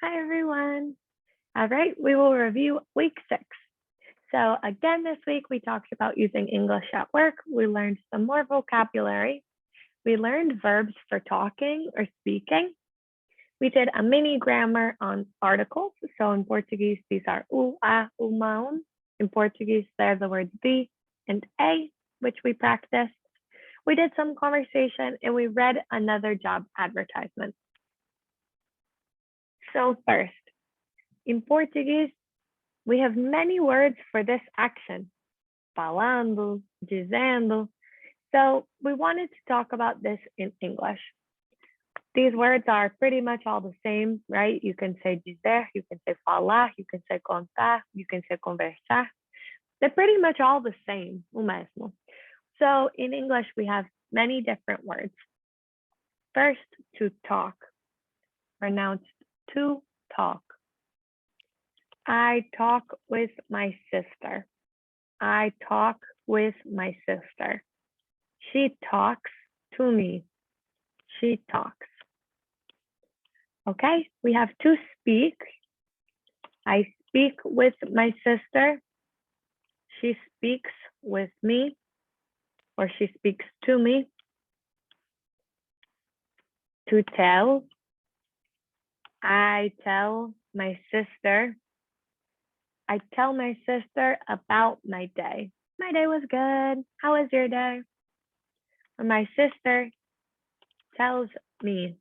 Hi, everyone. All right, we will review week 6. So again, this week we talked about using English at work. We learned some more vocabulary. We learned verbs for talking or speaking. We did a mini grammar on articles. So in Portuguese, these are o, a, uma, um. In Portuguese, they're the words the and a, which we practiced. We did some conversation and we read another job advertisement. So first, in Portuguese, we have many words for this action. Falando, dizendo. So we wanted to talk about this in English. These words are pretty much all the same, right? You can say dizer, you can say falar, you can say contar, you can say conversar. They're pretty much all the same, o mesmo. So in English, we have many different words. First, to talk, pronounced to talk. I talk with my sister. I talk with my sister. She talks to me. She talks. Okay, we have to speak. I speak with my sister. She speaks with me, or she speaks to me. To tell. I tell my sister. I tell my sister about my day. My day was good. How was your day? Or my sister tells me.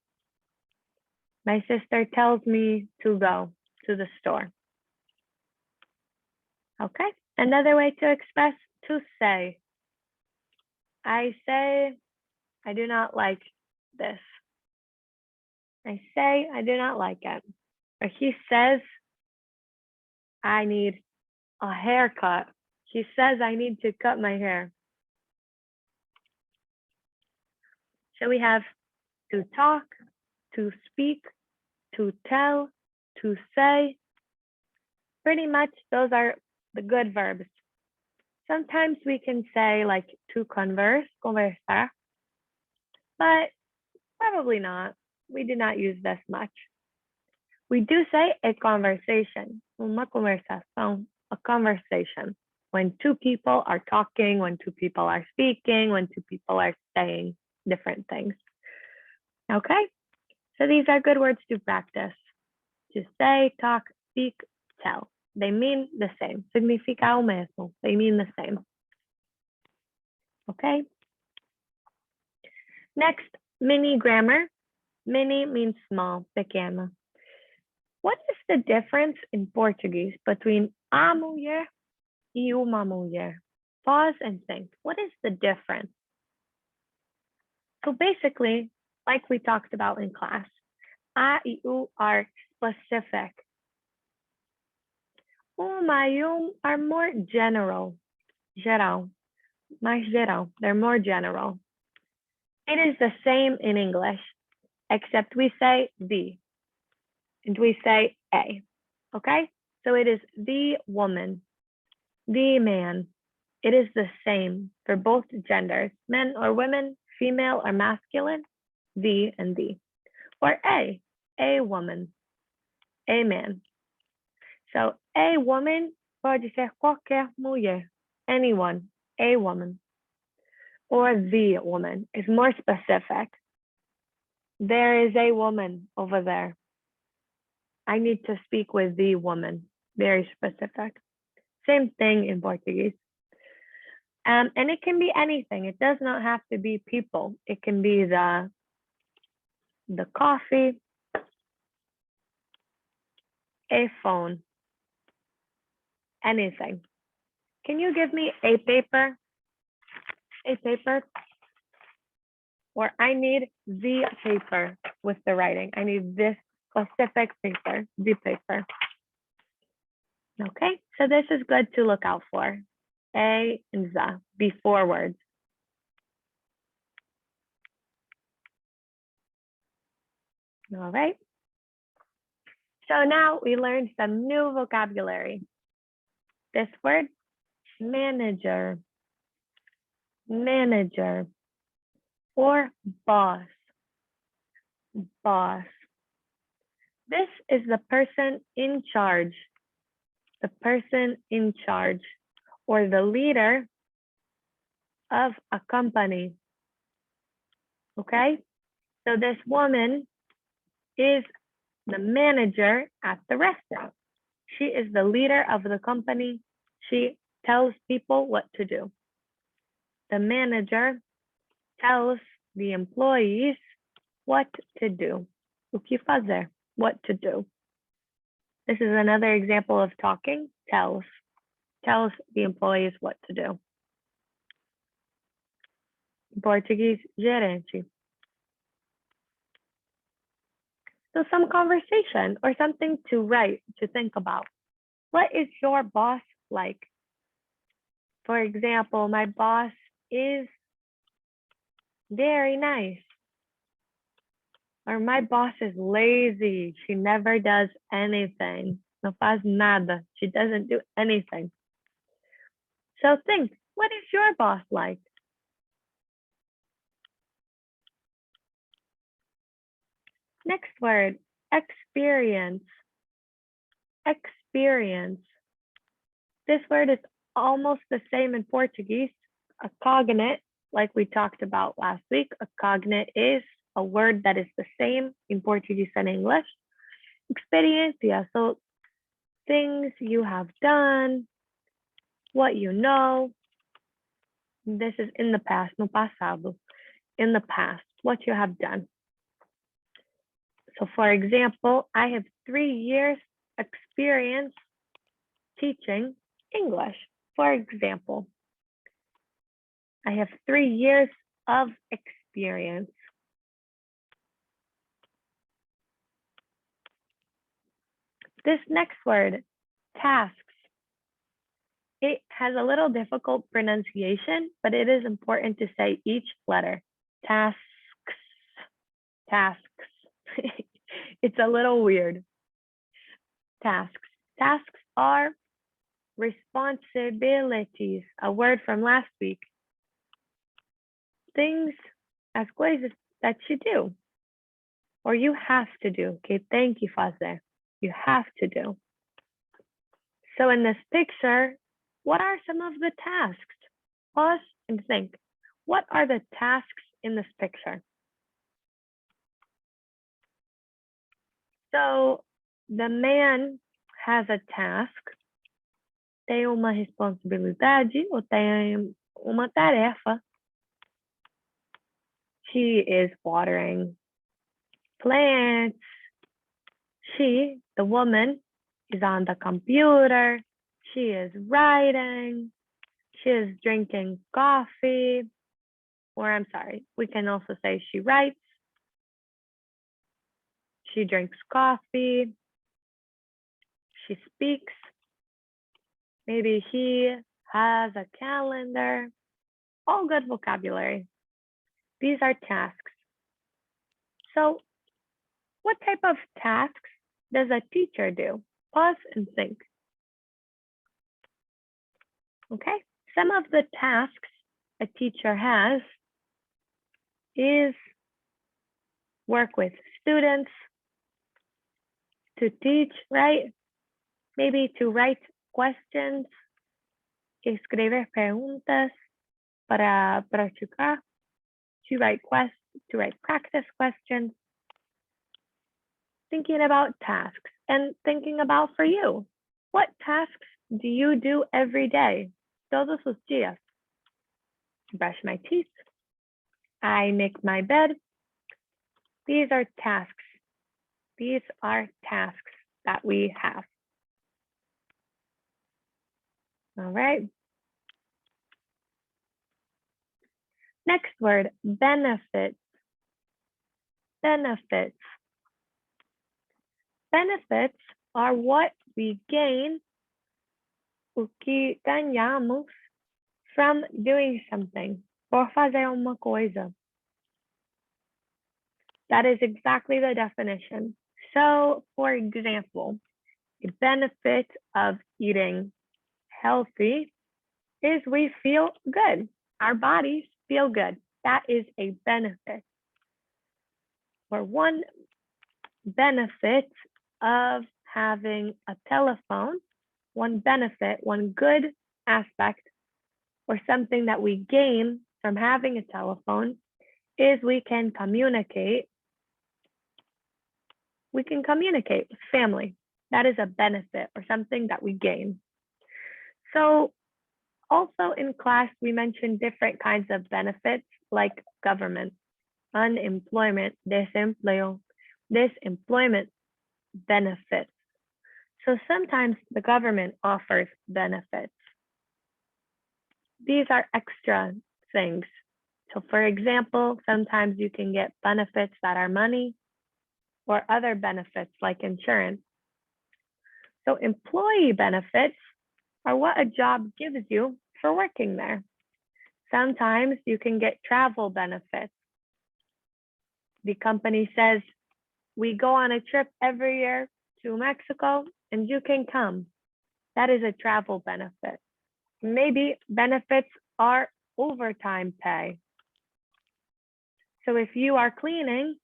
My sister tells me to go to the store. Okay, another way to express to say. I say, I do not like this. I say, I do not like it. Or he says, I need a haircut. He says, I need to cut my hair. So we have to talk, to speak, to tell, to say. Pretty much those are the good verbs. Sometimes we can say like to converse, conversar, but probably not. We do not use this much. We do say a conversation, uma conversação, a conversation. When two people are talking, when two people are speaking, when two people are saying different things. Okay, so these are good words to practice. To say, talk, speak, tell. They mean the same. Significa o mesmo. They mean the same. Okay. Next, mini grammar. Mini means small, pequena. What is the difference in Portuguese between a mulher e uma mulher? Pause and think. What is the difference? So basically, like we talked about in class, a e u are specific. Uma e are more general. Geral. Mais geral. They're more general. It is the same in English, except we say the and we say a. Okay? So it is the woman, the man. It is the same for both genders, men or women, female or masculine, the and the. Or a woman, a man. So a woman pode ser qualquer mulher, anyone, a woman. Or the woman is more specific. There is a woman over there. I need to speak with the woman, very specific. Same thing in Portuguese. And it can be anything. It does not have to be people. It can be the coffee, a phone, anything. Can you give me a paper? A paper? Or I need the paper with the writing. I need this specific paper, the paper. Okay, so this is good to look out for. A and the before words. All right. So now we learned some new vocabulary. This word, manager, manager, or boss, boss. This is the person in charge, the person in charge, or the leader of a company. Okay? So this woman is the manager at the restaurant. She is the leader of the company. She tells people what to do. The manager tells the employees what to do. O que fazer? What to do. This is another example of talking. Tells the employees what to do. Em português, gerente. So some conversation or something to write, to think about. What is your boss like? For example, my boss is very nice. Or my boss is lazy. She never does anything. No faz nada. She doesn't do anything. So think, what is your boss like? Next word, experience. Experience. This word is almost the same in Portuguese. A cognate, like we talked about last week, a cognate is a word that is the same in Portuguese and English. Experiencia, so things you have done, what you know. This is in the past, no passado. In the past, what you have done. So for example, I have 3 years experience teaching English. For example, I have 3 years of experience. This next word, tasks. It has a little difficult pronunciation, but it is important to say each letter. Tasks, tasks. It's a little weird. Tasks. Tasks are responsibilities, a word from last week. Things, as coisas that you do, or you have to do. Que tem que fazer. You have to do. So in this picture, what are some of the tasks? Pause and think. What are the tasks in this picture? So the man has a task, tem uma responsabilidade ou tem uma tarefa. She is watering plants. She, the woman, is on the computer. She is writing. She is drinking coffee. Or I'm sorry, we can also say she writes. She drinks coffee. She speaks. Maybe he has a calendar. All good vocabulary. These are tasks. So what type of tasks does a teacher do? Pause and think. Okay, some of the tasks a teacher has is work with students, to teach, right? Maybe to write questions, escrever perguntas para praticar, to write practice questions. Thinking about tasks and thinking about for you. What tasks do you do every day? Todos os dias. Brush my teeth. I make my bed. These are tasks. These are tasks that we have. All right. Next word, benefits. Benefits. Benefits are what we gain, o que ganhamos from doing something, por fazer uma coisa. That is exactly the definition. So, for example, the benefit of eating healthy is we feel good. Our bodies feel good. That is a benefit. Or one benefit of having a telephone, one benefit, one good aspect, or something that we gain from having a telephone is we can communicate. We can communicate with family. That is a benefit or something that we gain. So also in class, we mentioned different kinds of benefits like government, unemployment, desempleo, disemployment benefits. So sometimes the government offers benefits. These are extra things. So for example, sometimes you can get benefits that are money or other benefits like insurance. So employee benefits are what a job gives you for working there. Sometimes you can get travel benefits. The company says, we go on a trip every year to Mexico and you can come. That is a travel benefit. Maybe benefits are overtime pay. So if you are cleaning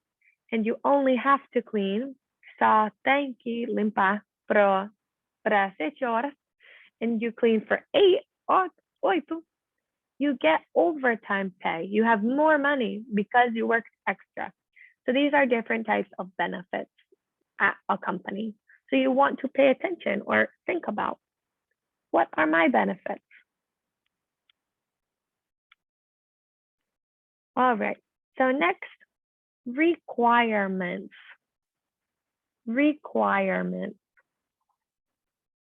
and you only have to clean, só tem que limpar para 7 horas, and you clean for 8, you get overtime pay. You have more money because you worked extra. So these are different types of benefits at a company. So you want to pay attention or think about, what are my benefits? All right, so next, requirements. Requirements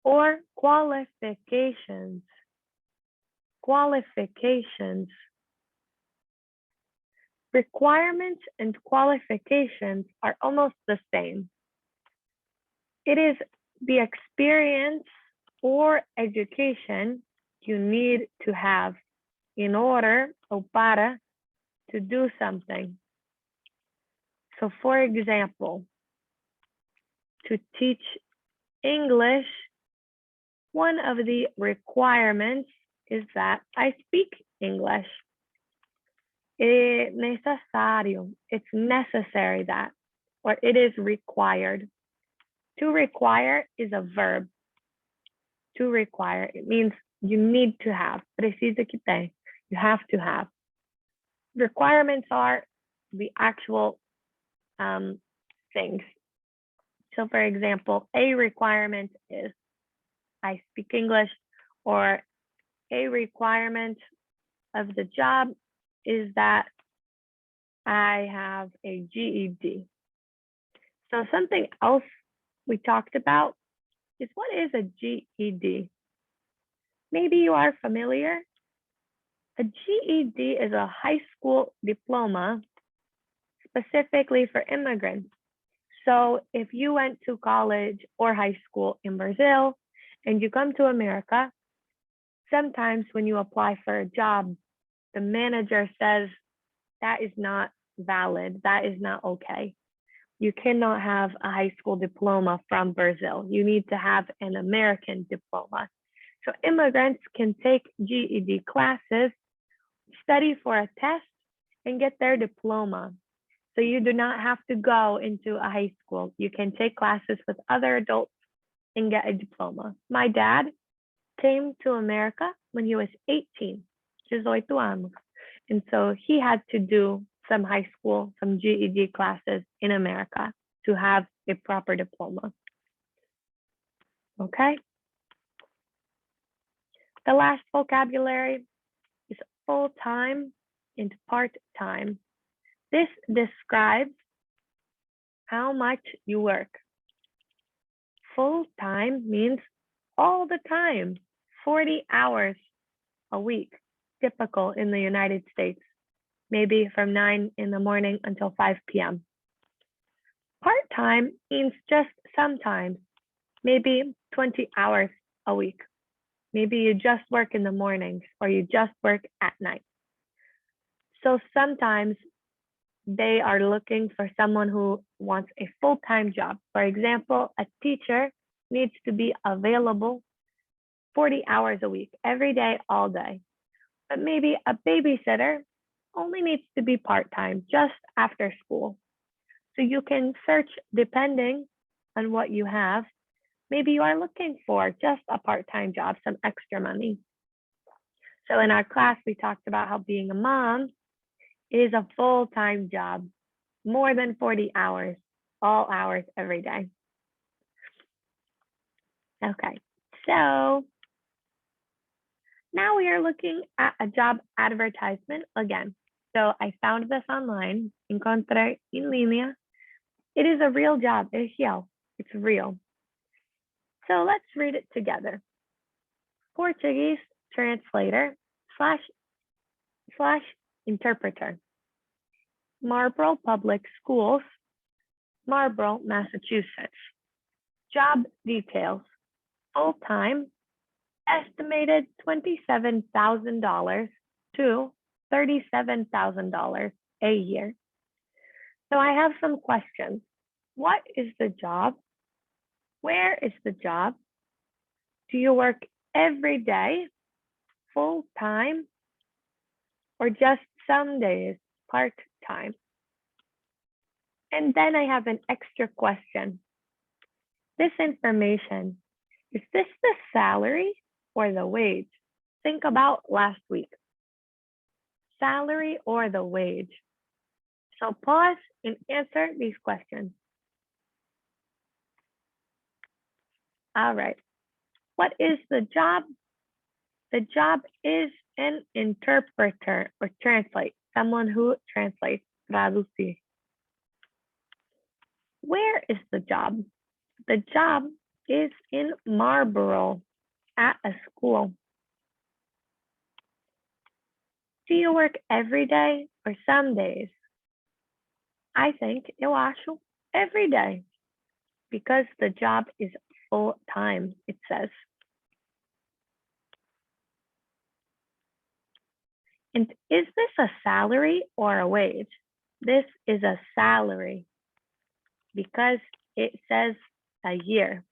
or qualifications. Qualifications. Requirements and qualifications are almost the same. It is the experience or education you need to have in order or para to do something. So for example, to teach English, one of the requirements is that I speak English. It's necessary that, or it is required. To require is a verb. To require, it means you need to have. Precisa que tem. You have to have. Requirements are the actual things. So for example, a requirement is I speak English, or a requirement of the job is that I have a GED. So something else we talked about is, what is a GED? Maybe you are familiar. A GED is a high school diploma specifically for immigrants. So if you went to college or high school in Brazil and you come to America, sometimes when you apply for a job, the manager says that is not valid, that is not okay. You cannot have a high school diploma from Brazil. You need to have an American diploma. So immigrants can take GED classes, study for a test, and get their diploma. So you do not have to go into a high school. You can take classes with other adults and get a diploma. My dad came to America when he was 18, 18 anos. And so he had to do some high school, some GED classes in America to have a proper diploma. Okay. The last vocabulary is full-time and part-time. This describes how much you work. Full-time means all the time, 40 hours a week, typical in the United States, maybe from 9 in the morning until 5 p.m. Part-time means just sometimes, maybe 20 hours a week. Maybe you just work in the mornings or you just work at night. So sometimes they are looking for someone who wants a full-time job. For example, a teacher needs to be available 40 hours a week, every day, all day. But maybe a babysitter only needs to be part-time, just after school. So you can search depending on what you have. Maybe you are looking for just a part-time job, some extra money. So in our class, we talked about how being a mom is a full-time job, more than 40 hours, all hours every day. Okay, so now we are looking at a job advertisement again. So I found this online, encontré en línea. It is a real job, es real, it's real. So let's read it together. Portuguese translator slash interpreter. Marlborough Public Schools, Marlborough, Massachusetts. Job details. Full-time, estimated $27,000 to $37,000 a year. So I have some questions. What is the job? Where is the job? Do you work every day, full-time, or just some days, part-time? And then I have an extra question. This information, is this the salary or the wage? Think about last week. Salary or the wage? So pause and answer these questions. All right. What is the job? The job is an interpreter or translate, someone who translates, traducir. Where is the job? The job is in Marlborough at a school. Do you work every day or some days? I think eu acho every day because the job is full time, it says. And is this a salary or a wage? This is a salary because it says a year.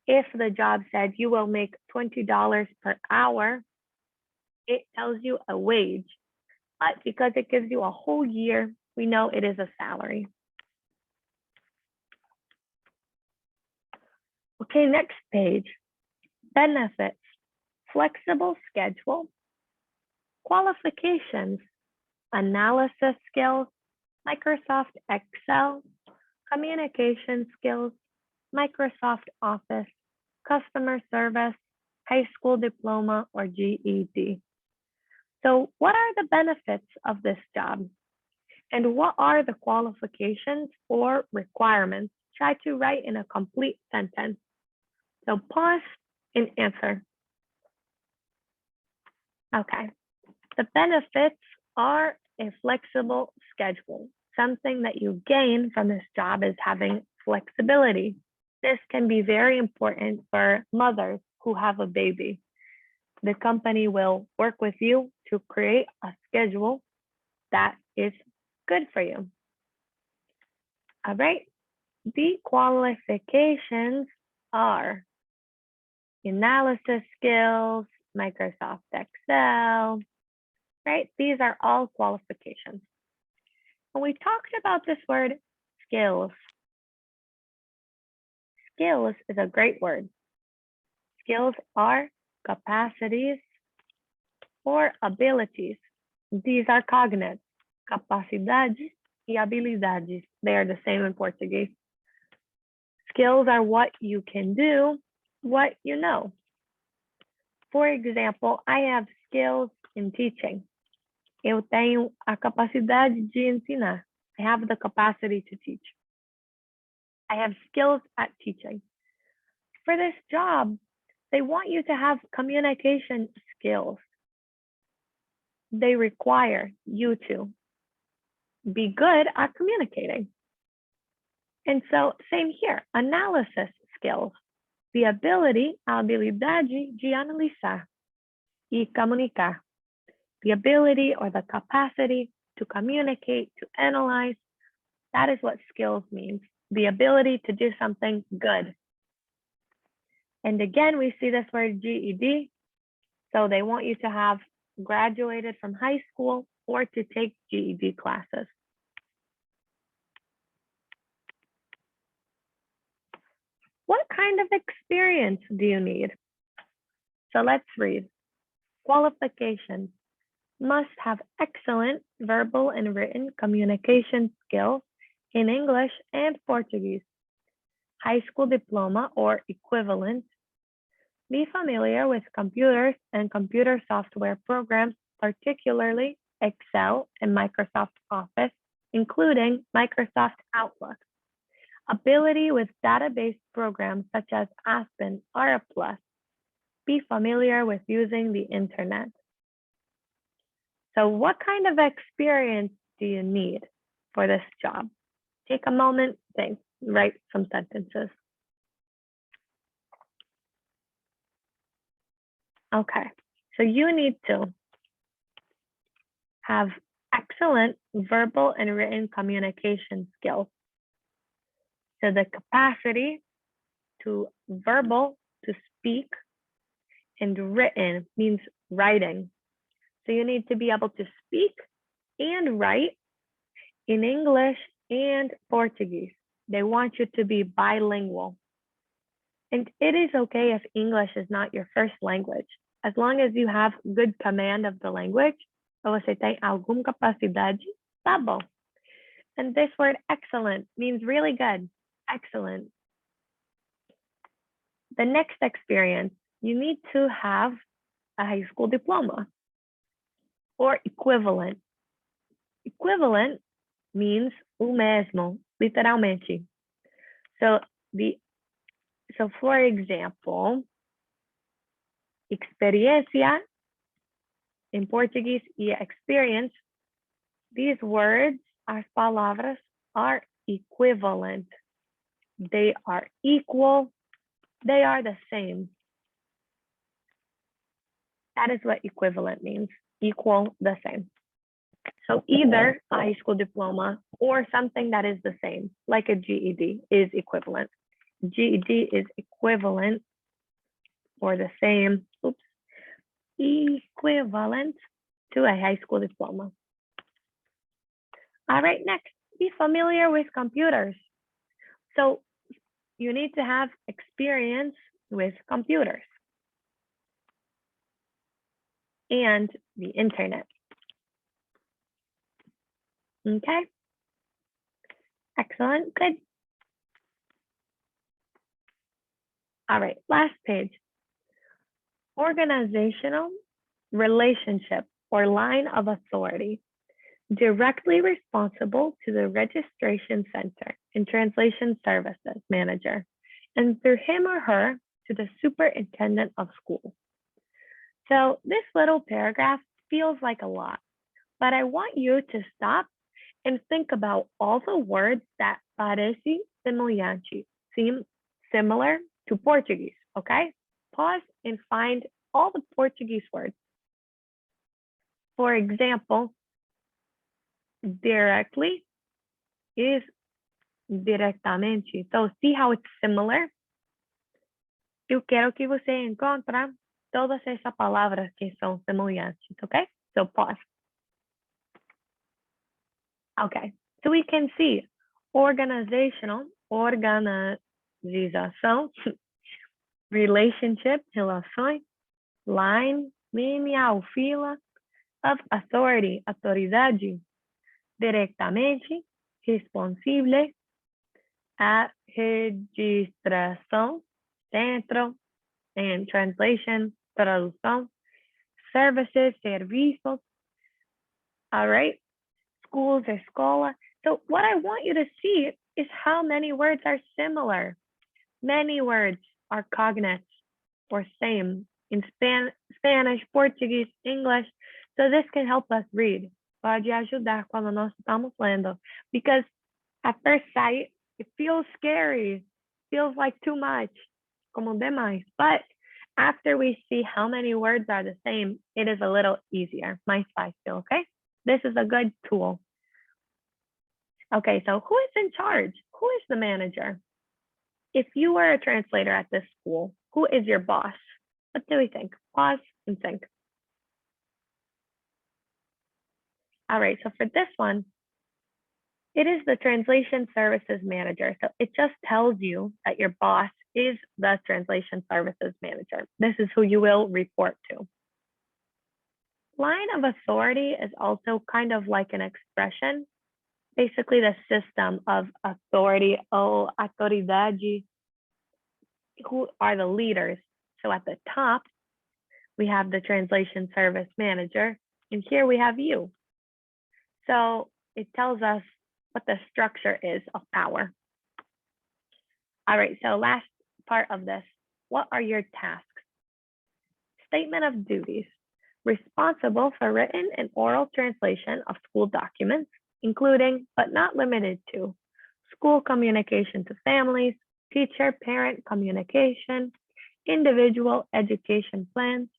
If the job said you will make $20 per hour, it tells you a wage. But because it gives you a whole year, we know it is a salary. Okay, next page. Benefits, flexible schedule, qualifications, analysis skills, Microsoft Excel, communication skills, Microsoft Office, customer service, high school diploma, or GED. So what are the benefits of this job? And what are the qualifications or requirements? Try to write in a complete sentence. So pause and answer. Okay. The benefits are a flexible schedule. Something that you gain from this job is having flexibility. This can be very important for mothers who have a baby. The company will work with you to create a schedule that is good for you. All right. The qualifications are analysis skills, Microsoft Excel, right? These are all qualifications. And we talked about this word skills. Skills is a great word. Skills are capacities or abilities. These are cognates, capacidades e habilidades. They are the same in Portuguese. Skills are what you can do, what you know. For example, I have skills in teaching. Eu tenho a capacidade de ensinar. I have the capacity to teach. I have skills at teaching. For this job, they want you to have communication skills. They require you to be good at communicating. And so, same here, analysis skills. The ability, a habilidade de analisar e comunicar. The ability or the capacity to communicate, to analyze, that is what skills means. The ability to do something good. And again, we see this word GED. So they want you to have graduated from high school or to take GED classes. kind of experience do you need? So let's read. Qualifications. Must have excellent verbal and written communication skills in English and Portuguese. High school diploma or equivalent. Be familiar with computers and computer software programs, particularly Excel and Microsoft Office, including Microsoft Outlook. Ability with database programs such as Aspen are a plus. Be familiar with using the internet. So what kind of experience do you need for this job? Take a moment, think, write some sentences. Okay, so you need to have excellent verbal and written communication skills. So the capacity to verbal, to speak, and written means writing. So you need to be able to speak and write in English and Portuguese. They want you to be bilingual. And it is okay if English is not your first language, as long as you have good command of the language, ou você tem alguma capacidade, tá bom. And this word excellent means really good, excellent. The next experience, you need to have a high school diploma or equivalent. Equivalent means o mesmo, literalmente. So for example, experiencia in Portuguese e experience, these words, as palavras, are equivalent. They are equal. They are the same. That is what equivalent means. Equal, the same. So either a high school diploma or something that is the same, like a GED, is equivalent. GED is equivalent or the same, equivalent to a high school diploma. All right, next, be familiar with computers. So you need to have experience with computers and the internet. Okay, excellent, good. All right, last page. Organizational relationship or line of authority, directly responsible to the registration center and translation services manager, and through him or her to the superintendent of school. So this little paragraph feels like a lot, but I want you to stop and think about all the words that parece semelhante, seem similar to Portuguese, okay? Pause and find all the Portuguese words. For example, directly is directamente. So see how it's similar? Eu quero que você encontre todas essas palavras que são semelhantes, okay? So pause. Okay, so we can see organizational, organização, relationship, relações, line, lineal, fila, of authority, autoridade, directamente, responsible, a registração, centro, and translation, tradução, services, serviços, all right, schools, escola. So what I want you to see is how many words are similar. Many words are cognates or same in Spanish, Portuguese, English. So this can help us read. Pode ajudar quando nós estamos lendo. Because at first sight, it feels scary. Feels like too much. Como demais. But after we see how many words are the same, it is a little easier. Mais fácil, okay? This is a good tool. Okay, so who is in charge? Who is the manager? If you were a translator at this school, who is your boss? What do we think? Pause and think. All right, so for this one, It is the translation services manager. So it just tells you that your boss is the translation services manager. This is who you will report to. Line of authority is also kind of like an expression, basically the system of authority, ou autoridade, who are the leaders. So at the top, we have the translation service manager, and here we have you. So it tells us what the structure is of power. All right, so last part of this, what are your tasks? Statement of duties, responsible for written and oral translation of school documents, including, but not limited to, school communication to families, teacher-parent communication, individual education plans,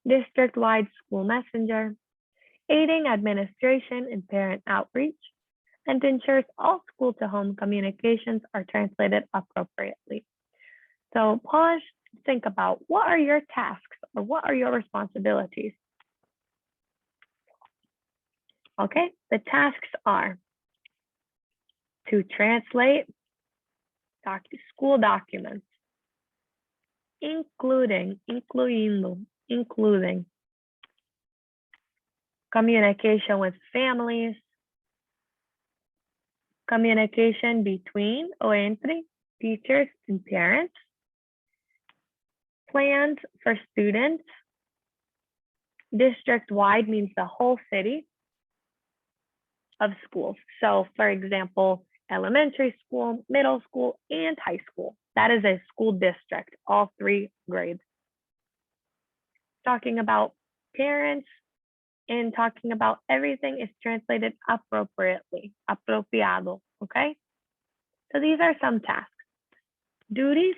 district-wide school messenger, aiding administration in parent outreach, and ensures all school-to-home communications are translated appropriately. So pause, think about what are your tasks or what are your responsibilities? Okay, the tasks are to translate school documents, including communication with families, communication between or entre teachers and parents, plans for students, district-wide means the whole city of schools. So for example, elementary school, middle school, and high school. That is a school district, all 3 grades. Talking about parents and talking about everything is translated appropriately, apropiado, okay? So these are some tasks. Duties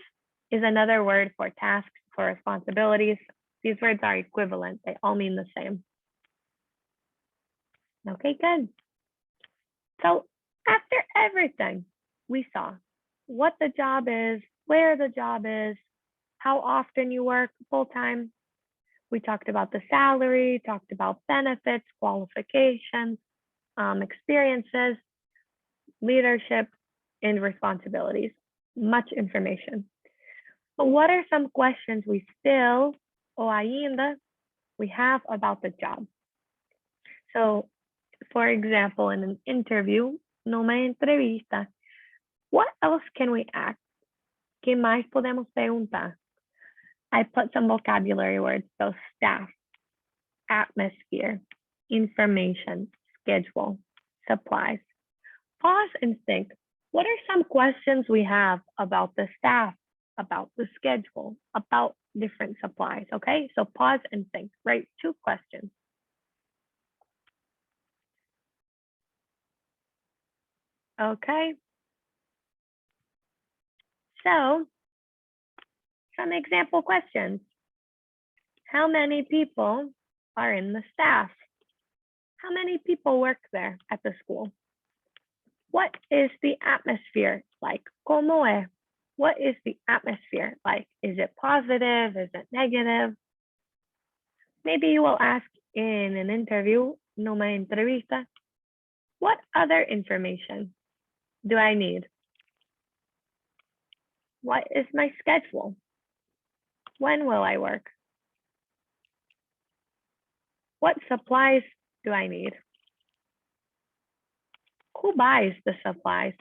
is another word for tasks, for responsibilities. These words are equivalent. They all mean the same. Okay, good. So after everything we saw, what the job is, where the job is, how often you work full-time. We talked about the salary, talked about benefits, qualifications, experiences, leadership, and responsibilities. Much information. But what are some questions we still, or ainda, we have about the job? So, for example, in an interview, numa entrevista, what else can we ask? ¿Qué más podemos preguntar? I put some vocabulary words, so staff, atmosphere, information, schedule, supplies. Pause and think, what are some questions we have about the staff, about the schedule, about different supplies, okay? So pause and think, write 2 questions. Okay. So some example questions. How many people are in the staff? How many people work there at the school? What is the atmosphere like? ¿Cómo es? What is the atmosphere like? Is it positive? Is it negative? Maybe you will ask in an interview, numa entrevista, what other information do I need? What is my schedule? When will I work? What supplies do I need? Who buys the supplies?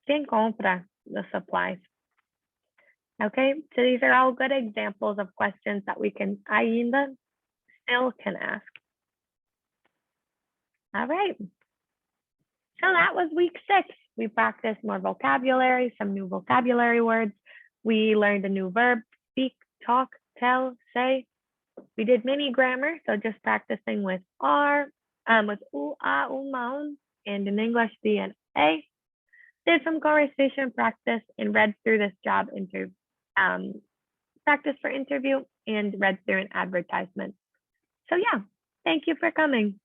¿Quién compra the supplies? Okay, so these are all good examples of questions that we can ainda still can ask. All right. So that was week 6. We practiced more vocabulary, some new vocabulary words. We learned a new verb, speak, talk, tell, say. We did mini grammar, so just practicing with R, with U, A, un, and in English, the and A. Did some conversation practice and read through this job interview, practice for interview and read through an advertisement. So yeah, thank you for coming.